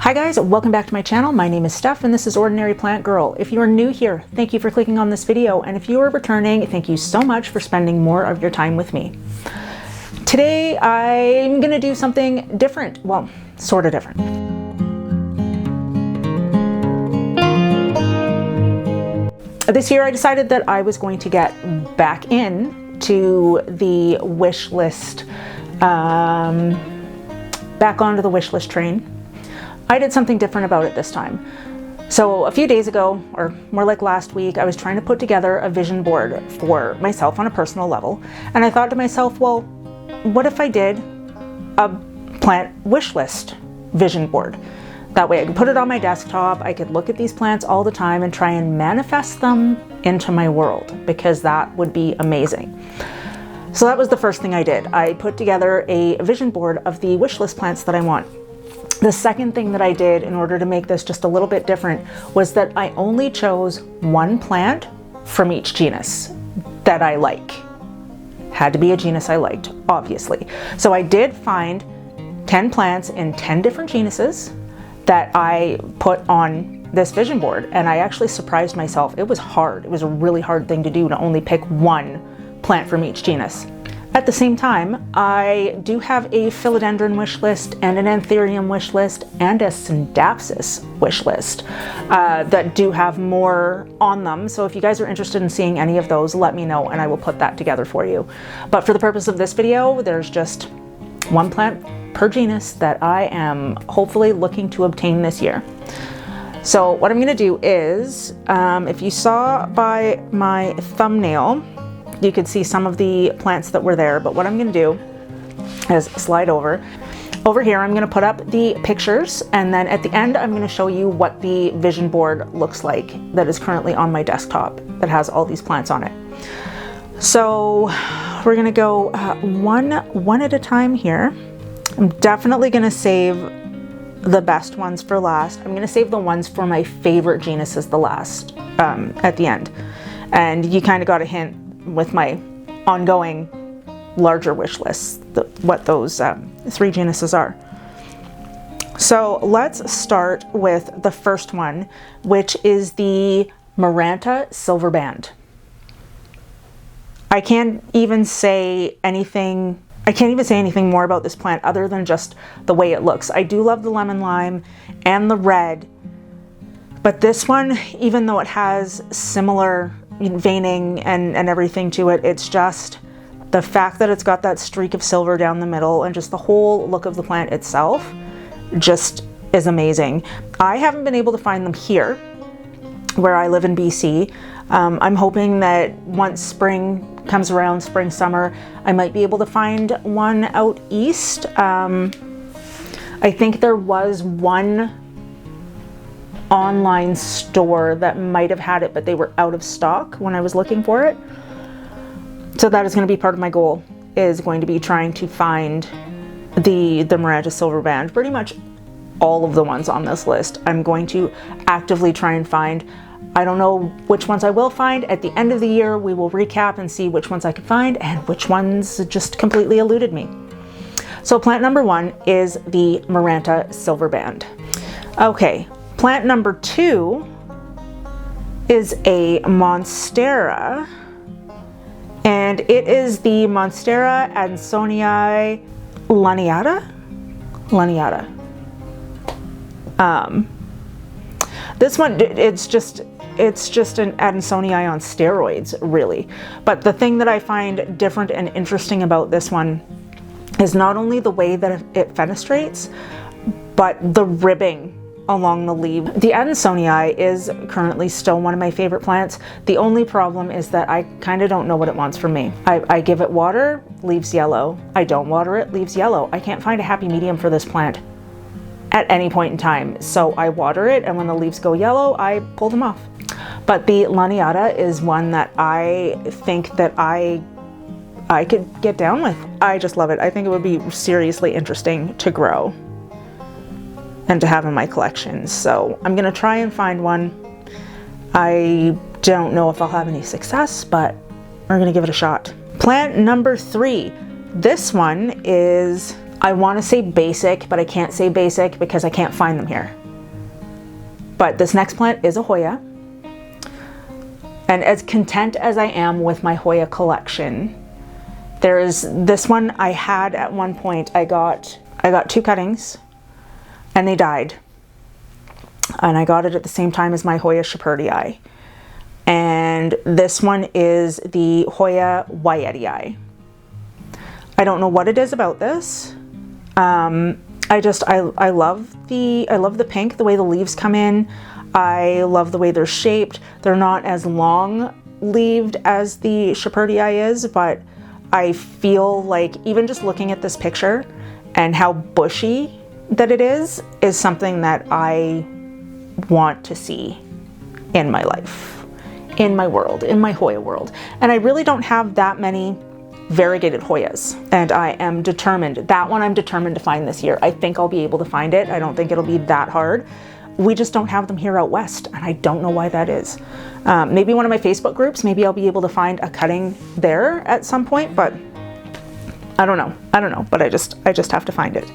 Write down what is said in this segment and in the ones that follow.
Hi guys, welcome back to my channel. My name is Steph and this is Ordinary Plant Girl. If you are new here, thank you for clicking on this video, and if you are returning, thank you so much for spending more of your time with me. Today I'm gonna do something different, well, sort of different. This year I decided that I was going to get back in to the wish list, back onto the wish list train. I did something different about it this time. So a few days ago, or more like last week, I was trying to put together a vision board for myself on a personal level. And I thought to myself, well, what if I did a plant wish list vision board? That way I could put it on my desktop, I could look at these plants all the time and try and manifest them into my world, because that would be amazing. So that was the first thing I did. I put together a vision board of the wish list plants that I want. The second thing that I did in order to make this just a little bit different was that I only chose one plant from each genus that I like. Had to be a genus I liked, obviously. So I did find 10 plants in 10 different genuses that I put on this vision board, and I actually surprised myself. It was hard. It was a really hard thing to do, to only pick one plant from each genus. At the same time, I do have a philodendron wish list and an anthurium wish list and a syndapsis wish list that do have more on them. So if you guys are interested in seeing any of those, let me know and I will put that together for you. But for the purpose of this video, there's just one plant per genus that I am hopefully looking to obtain this year. So what I'm gonna do is, if you saw by my thumbnail, you could see some of the plants that were there, but what I'm going to do is slide over here. I'm going to put up the pictures, and then at the end I'm going to show you what the vision board looks like that is currently on my desktop that has all these plants on it. So we're going to go one at a time here. I'm definitely going to save the best ones for last. I'm going to save the ones for my favorite genuses the last at the end, and you kind of got a hint with my ongoing larger wish lists, what those 3 genuses are. So let's start with the first one, which is the Maranta Silver Band. I can't even say anything more about this plant other than just the way it looks. I do love the lemon lime and the red, but this one, even though it has similar veining and everything to it, it's just the fact that it's got that streak of silver down the middle, and just the whole look of the plant itself just is amazing. I haven't been able to find them here where I live in BC. I'm hoping that once spring comes around, spring, summer, I might be able to find one out east. I think there was one online store that might have had it, but they were out of stock when I was looking for it. So that is going to be part of my goal, is going to be trying to find the Maranta Silver Band. Pretty much all of the ones on this list I'm going to actively try and find. I don't know which ones I will find. At the end of the year we will recap and see which ones I could find and which ones just completely eluded me. So plant number 1 is the Maranta Silver Band. Okay. Plant number 2 is a Monstera, and it is the Monstera Adansonii laniata. This one, it's just an Adansonii on steroids, really. But the thing that I find different and interesting about this one is not only the way that it fenestrates, but the ribbing along the leaf. The Adansonii is currently still one of my favorite plants. The only problem is that I kind of don't know what it wants from me. I give it water, leaves yellow. I don't water it, leaves yellow. I can't find a happy medium for this plant at any point in time. So I water it, and when the leaves go yellow, I pull them off. But the Laniata is one that I think that I could get down with. I just love it. I think it would be seriously interesting to grow and to have in my collection. So I'm gonna try and find one. I don't know if I'll have any success, but we're gonna give it a shot. Plant number 3. This one is I want to say basic, but I can't say basic because I can't find them here. But this next plant is a Hoya. And as content as I am with my Hoya collection, there's this one I had at one point. I got 2 cuttings and they died. And I got it at the same time as my Hoya Shepardii. And this one is the Hoya Wyetii. I don't know what it is about this. I love the pink, the way the leaves come in. I love the way they're shaped. They're not as long leaved as the Shepardii is, but I feel like even just looking at this picture and how bushy that it is something that I want to see in my life, in my world, in my Hoya world. And I really don't have that many variegated Hoyas, and I am determined. That one I'm determined to find this year. I think I'll be able to find it. I don't think it'll be that hard. We just don't have them here out west, and I don't know why that is. Maybe one of my Facebook groups, maybe I'll be able to find a cutting there at some point, but I don't know, but I just have to find it.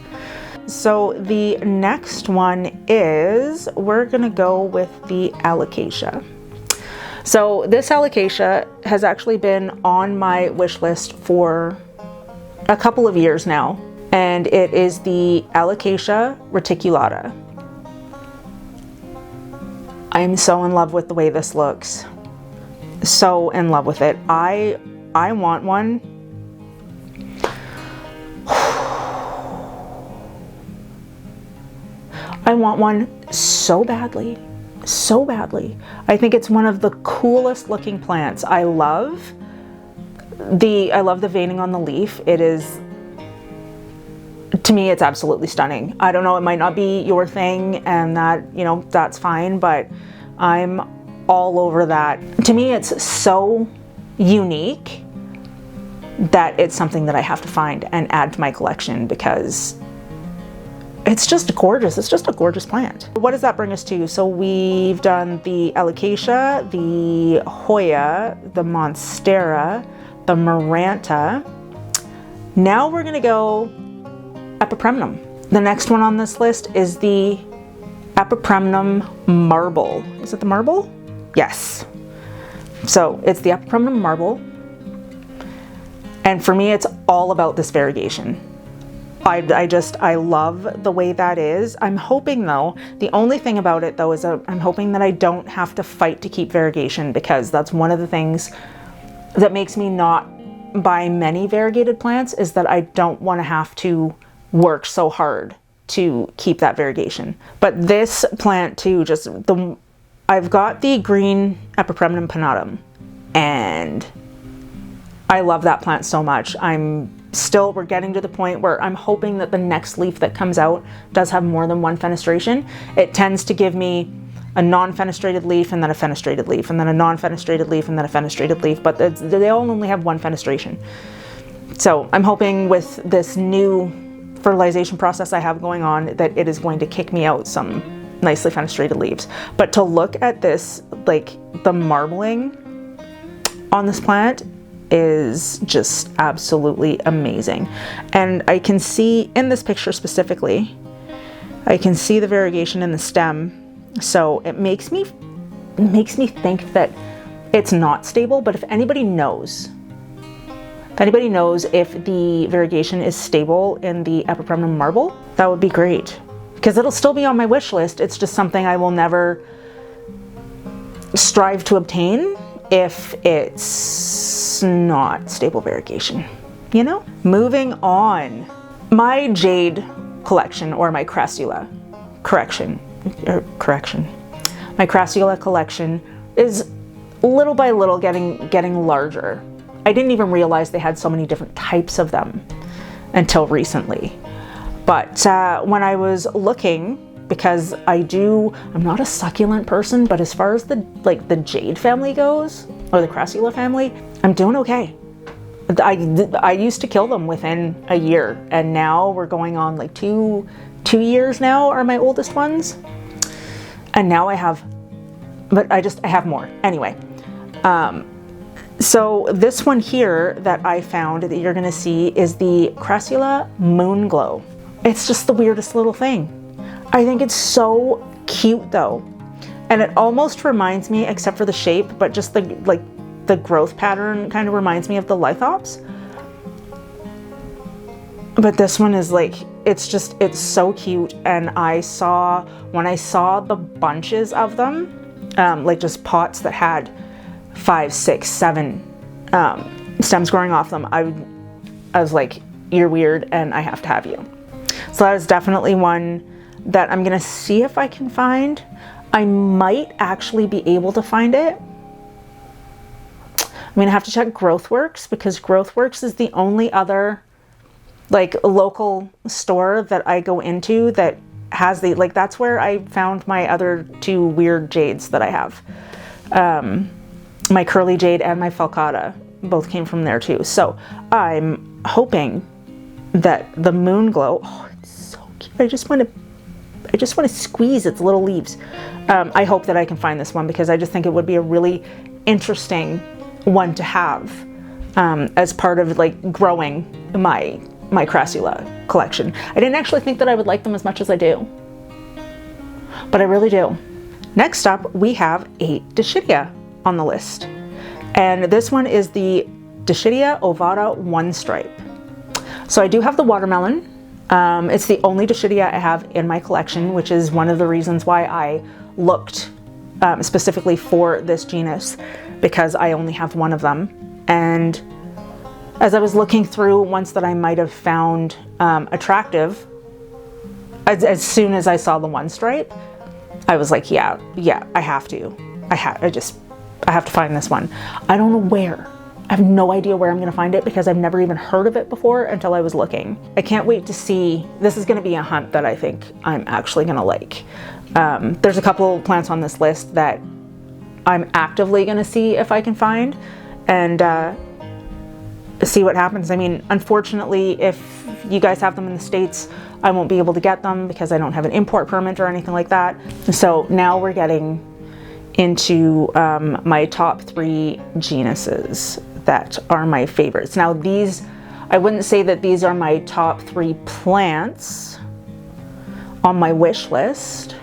So the next one is, we're gonna go with the Alocasia. So this Alocasia has actually been on my wish list for a couple of years now, and it is the Alocasia reticulata. I am so in love with the way this looks. So in love with it. I want one. I want one so badly, so badly. I think it's one of the coolest looking plants. I love the veining on the leaf. It is, to me, it's absolutely stunning. I don't know, it might not be your thing, and that, you know, that's fine, but I'm all over that. To me, it's so unique that it's something that I have to find and add to my collection because it's just gorgeous. It's just a gorgeous plant. What does that bring us to? So we've done the Alocasia, the Hoya, the Monstera, the Maranta. Now we're gonna go Epipremnum. The next one on this list is the Epipremnum Marble. Is it the marble? Yes. So it's the Epipremnum Marble. And for me, it's all about this variegation. I love the way that is. I'm hoping though, the only thing about it though is I'm hoping that I don't have to fight to keep variegation, because that's one of the things that makes me not buy many variegated plants, is that I don't want to have to work so hard to keep that variegation. But this plant too, I've got the green Epipremnum pinnatum, and I love that plant so much. We're getting to the point where I'm hoping that the next leaf that comes out does have more than one fenestration. It tends to give me a non-fenestrated leaf and then a fenestrated leaf and then a non-fenestrated leaf and then a fenestrated leaf, but they all only have one fenestration. So I'm hoping with this new fertilization process I have going on that it is going to kick me out some nicely fenestrated leaves. But to look at this, like the marbling on this plant is just absolutely amazing. And I can see in this picture specifically, I can see the variegation in the stem. So it makes me think that it's not stable, but if anybody knows if the variegation is stable in the Epipremnum Marble, that would be great, because it'll still be on my wish list. It's just something I will never strive to obtain if it's not stable variegation, you know? Moving on. My jade collection, or my crassula my crassula collection is little by little getting larger. I didn't even realize they had so many different types of them until recently. But when I was looking, because I'm not a succulent person, but as far as the jade family goes, or the crassula family, I'm doing okay. I used to kill them within a year, and now we're going on like two years now are my oldest ones. And now I have more. Anyway, So this one here that I found that you're gonna see is the Crassula Moon Glow. It's just the weirdest little thing. I think it's so cute though. And it almost reminds me, except for the shape, but just the growth pattern kind of reminds me of the Lithops. But this one is like, it's so cute. And when I saw the bunches of them, like just pots that had 5, 6, 7 stems growing off them, I was like, you're weird and I have to have you. So that is definitely one that I'm gonna see if I can find. I might actually be able to find it. I'm gonna have to check GrowthWorks, because GrowthWorks is the only other like local store that I go into that has that's where I found my other 2 weird jades that I have. My curly jade and my falcata both came from there too. So I'm hoping that the Moon Glow, oh, it's so cute. I just want to squeeze its little leaves. I hope that I can find this one, because I just think it would be a really interesting one to have as part of like growing my Crassula collection. I didn't actually think that I would like them as much as I do, but I really do. Next up, we have a Dischidia on the list. And this one is the Dischidia ovata one stripe. So I do have the watermelon. It's the only Dischidia I have in my collection, which is one of the reasons why I looked specifically for this genus, because I only have one of them. And as I was looking through ones that I might have found attractive, as soon as I saw the one stripe, I was like, yeah, I have to. I have to find this one. I don't know where. I have no idea where I'm gonna find it, because I've never even heard of it before until I was looking. I can't wait to see. This is gonna be a hunt that I think I'm actually gonna like. There's a couple plants on this list that I'm actively gonna see if I can find and see what happens. I mean, unfortunately, if you guys have them in the States, I won't be able to get them because I don't have an import permit or anything like that. So now we're getting into my top 3 genuses that are my favorites. Now these, I wouldn't say that these are my top 3 plants on my wish list,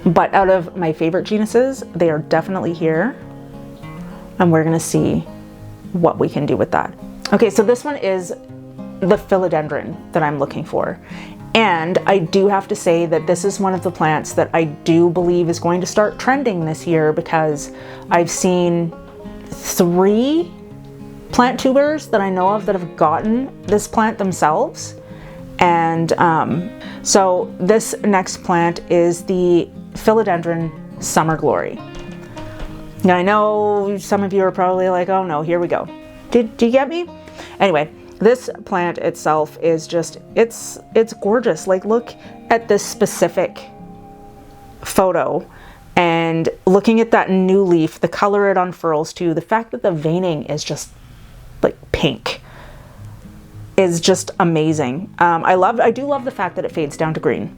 but out of my favorite genuses, they are definitely here. And we're gonna see what we can do with that. Okay, so this one is the philodendron that I'm looking for. And I do have to say that this is one of the plants that I do believe is going to start trending this year, because I've seen 3 plant tubers that I know of that have gotten this plant themselves. And so this next plant is the philodendron Summer Glory. Now I know some of you are probably like, oh no, here we go. Do you get me? Anyway, this plant itself is just, it's gorgeous. Like, look at this specific photo and looking at that new leaf, the color it unfurls to, the fact that the veining is just like pink is just amazing. I do love the fact that it fades down to green.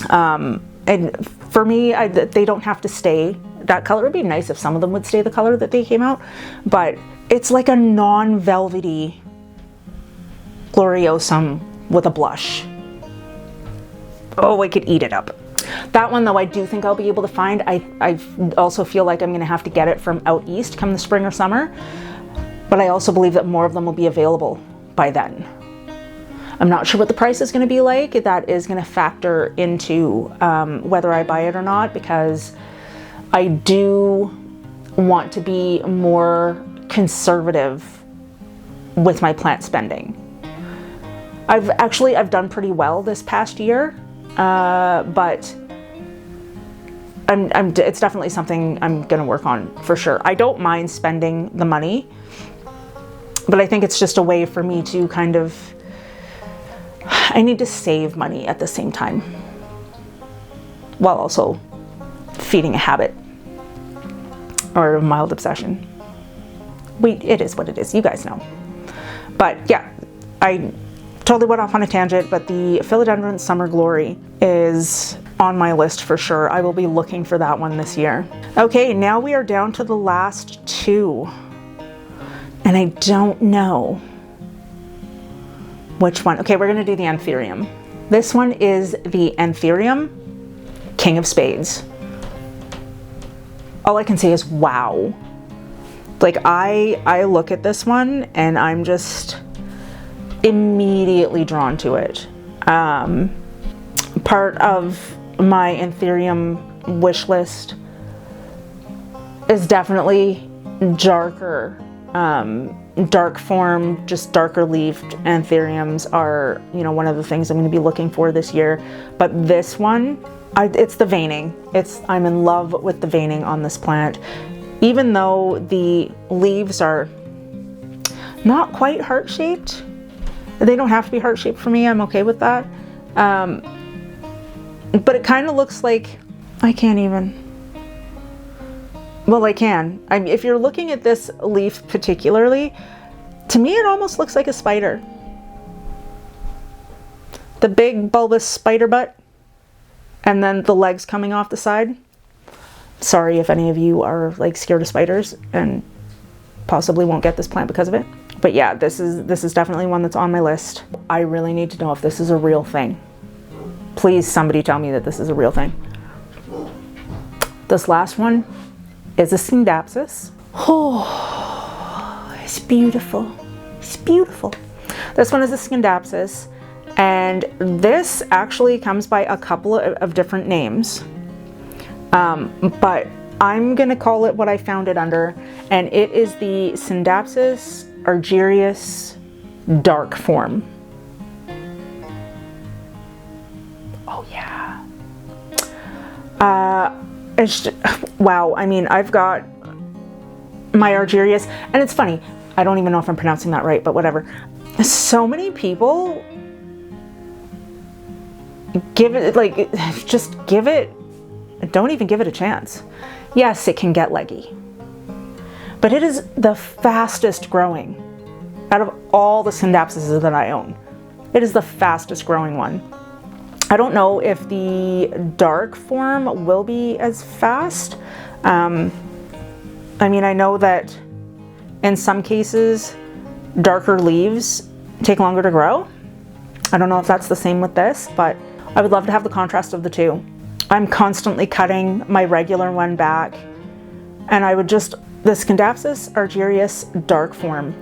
And for me, they don't have to stay that color. It'd be nice if some of them would stay the color that they came out, but it's like a non-velvety Gloriosum with a blush. Oh, I could eat it up. That one though, I do think I'll be able to find. I also feel like I'm gonna have to get it from out east come the spring or summer, but I also believe that more of them will be available by then. I'm not sure what the price is gonna be like. That is gonna factor into whether I buy it or not, because I do want to be more conservative with my plant spending. I've done pretty well this past year, but it's definitely something I'm gonna work on for sure. I don't mind spending the money, but I think it's just a way for me to kind of, I need to save money at the same time while also feeding a habit or a mild obsession. It is what it is, you guys know. But yeah, I totally went off on a tangent, but the philodendron Summer Glory is on my list for sure. I will be looking for that one this year. Okay, now we are down to the last 2. And I don't know which one. Okay, we're gonna do the Anthurium. This one is the Anthurium King of Spades. All I can say is wow. Like I look at this one and I'm just immediately drawn to it. Part of my Anthurium wish list is definitely darker, dark form, just darker leafed Anthuriums are, you know, one of the things I'm going to be looking for this year. But this one, it's the veining. I'm in love with the veining on this plant. Even though the leaves are not quite heart-shaped, they don't have to be heart-shaped for me, I'm okay with that. But it kind of looks like, I can't even, well, I can. If you're looking at this leaf particularly, to me it almost looks like a spider. The big bulbous spider butt, and then the legs coming off the side. Sorry if any of you are like scared of spiders and possibly won't get this plant because of it. But yeah, this is definitely one that's on my list. I really need to know if this is a real thing. Please, somebody tell me that this is a real thing. This last one is a Scindapsus. Oh, it's beautiful. It's beautiful. This one is a Scindapsus, and this actually comes by a couple of different names. But I'm gonna call it what I found it under, and it is the Scindapsus argyrius dark form. Oh yeah. It's just, wow. I mean, I've got my argyrius, and it's funny. I don't even know if I'm pronouncing that right, but whatever. So many people give it, like, just give it, don't even give it a chance. Yes, it can get leggy, but it is the fastest growing out of all the Scindapsuses that I own. It is the fastest growing one. I don't know if the dark form will be as fast. I mean, I know that in some cases, darker leaves take longer to grow. I don't know if that's the same with this, but I would love to have the contrast of the two. I'm constantly cutting my regular one back, and I would just, the Scindapsus argyrius dark form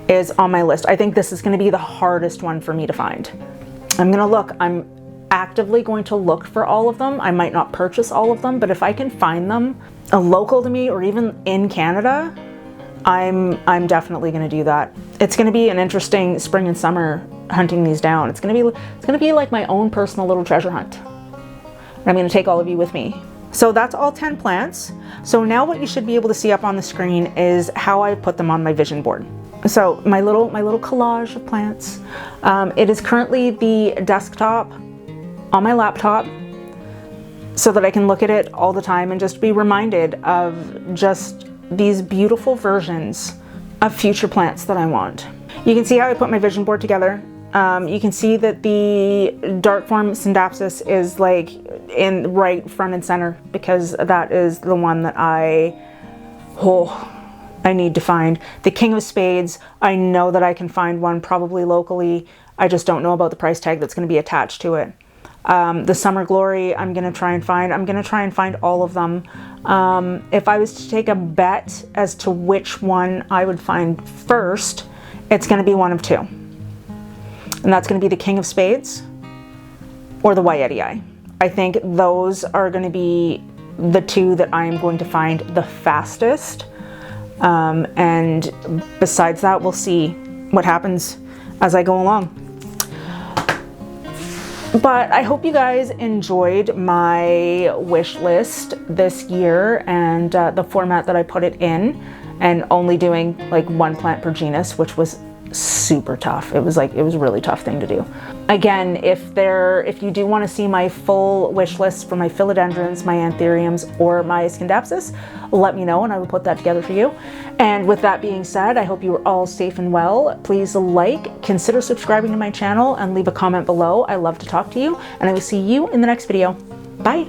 is on my list. I think this is going to be the hardest one for me to find. I'm going to look. I'm actively going to look for all of them. I might not purchase all of them, but if I can find them local to me or even in Canada, I'm definitely going to do that. It's going to be an interesting spring and summer hunting these down. It's going to be like my own personal little treasure hunt. I'm going to take all of you with me. So that's all 10 plants. So now what you should be able to see up on the screen is how I put them on my vision board. So my little collage of plants. It is currently the desktop on my laptop so that I can look at it all the time and just be reminded of just these beautiful versions of future plants that I want. You can see how I put my vision board together. You can see that the dark form Scindapsus is like in right front and center because that is the one that I need to find. The King of Spades, I know that I can find one probably locally. I just don't know about the price tag that's going to be attached to it. The Summer Glory, I'm going to try and find all of them. If I was to take a bet as to which one I would find first, it's going to be one of two. And that's going to be the King of Spades or the Waiitii. I think those are going to be the two that I am going to find the fastest. And besides that, we'll see what happens as I go along. But I hope you guys enjoyed my wish list this year and the format that I put it in, and only doing like one plant per genus, which was super tough. It was a really tough thing to do. Again, if you do want to see my full wish list for my philodendrons, my anthuriums, or my Scindapsus, let me know and I will put that together for you. And with that being said, I hope you are all safe and well. Please consider subscribing to my channel, and leave a comment below. I love to talk to you, and I will see you in the next video. Bye.